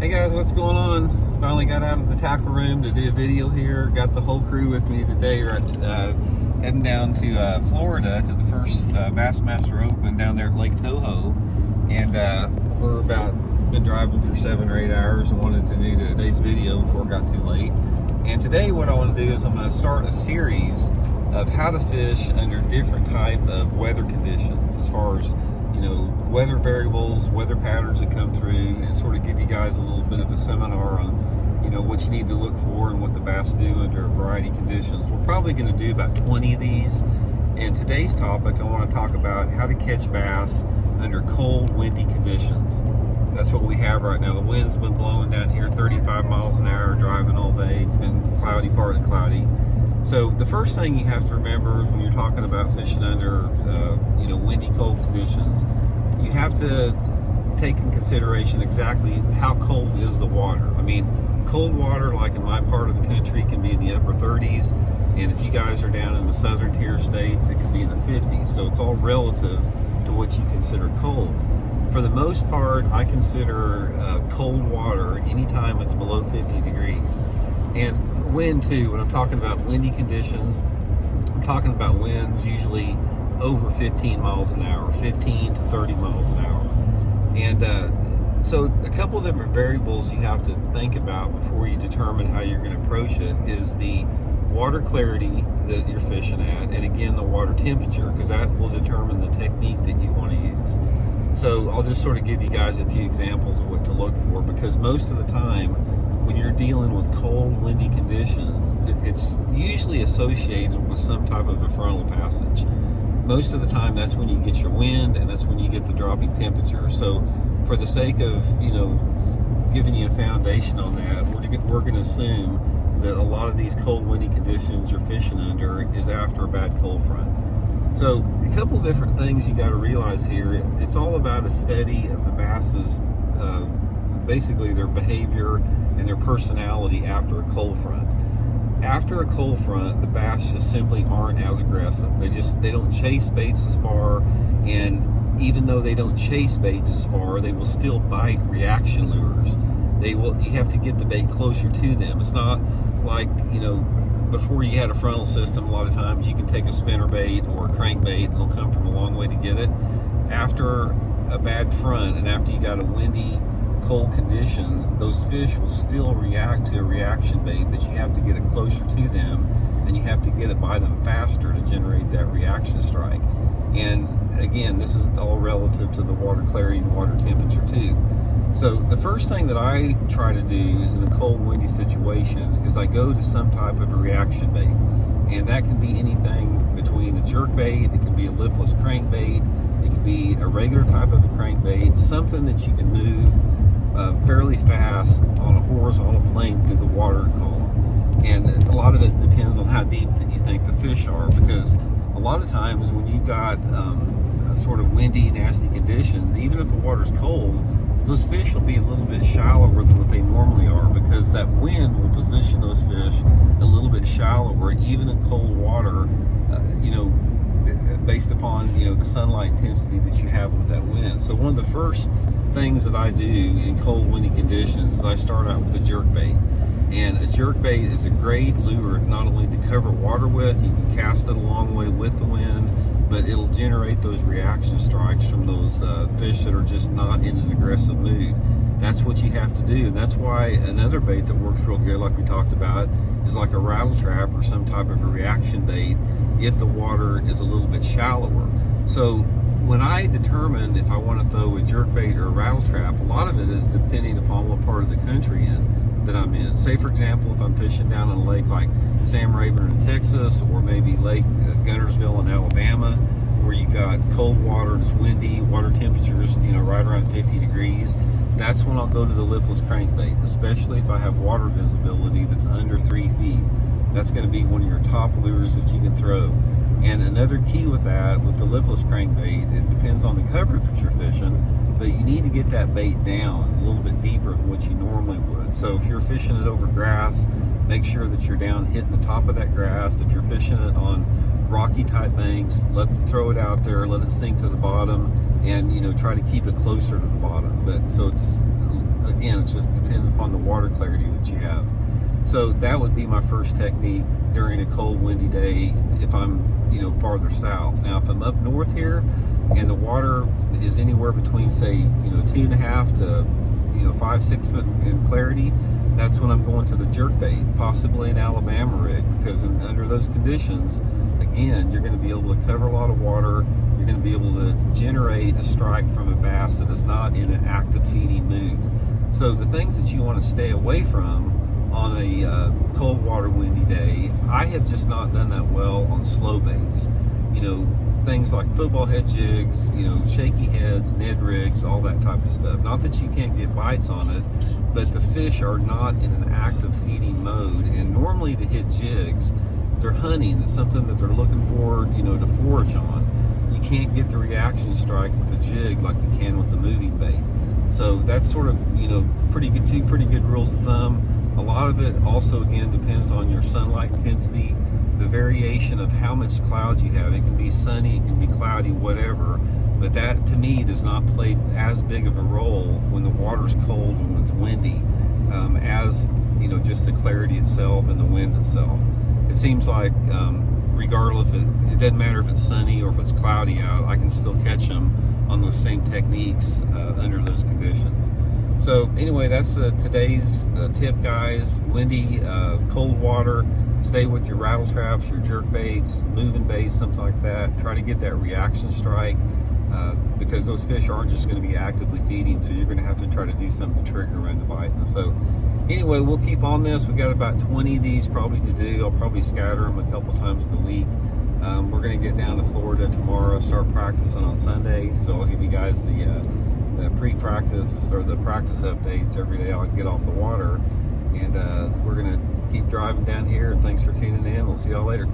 Hey guys, what's going on? Finally got out of the tackle room to do a video here. Got the whole crew with me today. We're heading down to Florida to the first Bassmaster Open down there at Lake Toho. And we're been driving for 7 or 8 hours and wanted to do today's video before it got too late. And today what I want to do is I'm going to start a series of how to fish under different type of weather conditions, as far as weather variables, weather patterns that come through, and sort of give you guys a little bit of a seminar on what you need to look for and what the bass do under a variety of conditions. We're probably going to do about 20 of these. And today's topic, I want to talk about how to catch bass under cold, windy conditions. That's what we have right now. The wind's been blowing down here 35 miles an hour, driving all day. It's been cloudy, partly cloudy. So the first thing you have to remember is when you're talking about fishing under windy, cold conditions, you have to take in consideration exactly how cold is the water. I mean, cold water, like in my part of the country, can be in the upper 30s, and if you guys are down in the southern tier states, it can be in the 50s. So it's all relative to what you consider cold. For the most part, I consider cold water anytime it's below 50 degrees. And wind too. When I'm talking about windy conditions, I'm talking about winds usually over 15 miles an hour, 15 to 30 miles an hour. And so a couple of different variables you have to think about before you determine how you're going to approach it is the water clarity that you're fishing at, and again, the water temperature, because that will determine the technique that you want to use. So I'll just sort of give you guys a few examples of what to look for, because most of the time when you're dealing with cold, windy conditions, it's usually associated with some type of a frontal passage. Most of the time, that's when you get your wind, and that's when you get the dropping temperature. So for the sake of, giving you a foundation on that, we're going to assume that a lot of these cold, windy conditions you're fishing under is after a bad cold front. So a couple of different things you got to realize here. It's all about a study of the bass's, basically their behavior and their personality after a cold front. After a cold front, the bass just simply aren't as aggressive. They don't chase baits as far, and even though they don't chase baits as far, they will still bite reaction lures. You have to get the bait closer to them. It's not like, before you had a frontal system, a lot of times you can take a spinner bait or a crankbait and they'll come from a long way to get it. After a bad front and after you got a windy, cold conditions, those fish will still react to a reaction bait, but you have to get it closer to them, and you have to get it by them faster to generate that reaction strike. And again, this is all relative to the water clarity and water temperature too. So the first thing that I try to do is, in a cold, windy situation, is I go to some type of a reaction bait. And that can be anything between a jerkbait, it can be a lipless crankbait, it can be a regular type of a crankbait, something that you can move fairly fast on a horizontal plane through the water column. And a lot of it depends on how deep that you think the fish are, because a lot of times when you've got sort of windy, nasty conditions, even if the water's cold, those fish will be a little bit shallower than what they normally are, because that wind will position those fish a little bit shallower, even in cold water, based upon the sunlight intensity that you have with that wind. So one of the first things that I do in cold, windy conditions is I start out with a jerkbait. And a jerkbait is a great lure not only to cover water with, you can cast it a long way with the wind, but it'll generate those reaction strikes from those fish that are just not in an aggressive mood. That's what you have to do, and that's why another bait that works real good, like we talked about, is like a rattle trap or some type of a reaction bait if the water is a little bit shallower. So when I determine if I want to throw a jerkbait or a rattle trap, a lot of it is depending upon what part of the country that I'm in. Say, for example, if I'm fishing down in a lake like Sam Rayburn in Texas, or maybe Lake Guntersville in Alabama, where you got cold water, it's windy, water temperatures, right around 50 degrees, that's when I'll go to the lipless crankbait, especially if I have water visibility that's under 3 feet. That's going to be one of your top lures that you can throw. And another key with that, with the lipless crankbait, it depends on the coverage that you're fishing, but you need to get that bait down a little bit deeper than what you normally would. So if you're fishing it over grass, make sure that you're down hitting the top of that grass. If you're fishing it on rocky type banks, throw it out there, let it sink to the bottom, and try to keep it closer to the bottom. But so it's again, it's just dependent upon the water clarity that you have. So that would be my first technique during a cold, windy day if I'm, farther south. Now, if I'm up north here and the water is anywhere between, say, 2.5 to 5-6 foot in clarity, that's when I'm going to the jerkbait, possibly an Alabama rig, because under those conditions, again, you're going to be able to cover a lot of water. You're going to be able to generate a strike from a bass that is not in an active feeding mood. So the things that you want to stay away from on a cold water, windy day, I have just not done that well on slow baits. Things like football head jigs, shaky heads, Ned rigs, all that type of stuff. Not that you can't get bites on it, but the fish are not in an active feeding mode. And normally to hit jigs, they're hunting. It's something that they're looking for, to forage on. You can't get the reaction strike with a jig like you can with a moving bait. So that's sort of, two pretty good rules of thumb. A lot of it also, again, depends on your sunlight intensity, the variation of how much cloud you have. It can be sunny, it can be cloudy, whatever, but that to me does not play as big of a role when the water's cold and when it's windy as just the clarity itself and the wind itself. It seems like regardless, it doesn't matter if it's sunny or if it's cloudy out, I can still catch them on those same techniques under those conditions. So anyway, that's today's tip, guys. Windy, cold water, stay with your rattle traps, your jerk baits, moving baits, something like that. Try to get that reaction strike because those fish aren't just going to be actively feeding, so you're going to have to try to do something to trigger them into biting. And so anyway, we'll keep on this. We've got about 20 of these probably to do. I'll probably scatter them a couple times of the week. We're going to get down to Florida tomorrow, start practicing on Sunday, so I'll give you guys the pre-practice or the practice updates every day I'll get off the water. And we're going to keep driving down here, and thanks for tuning in. We'll see y'all later.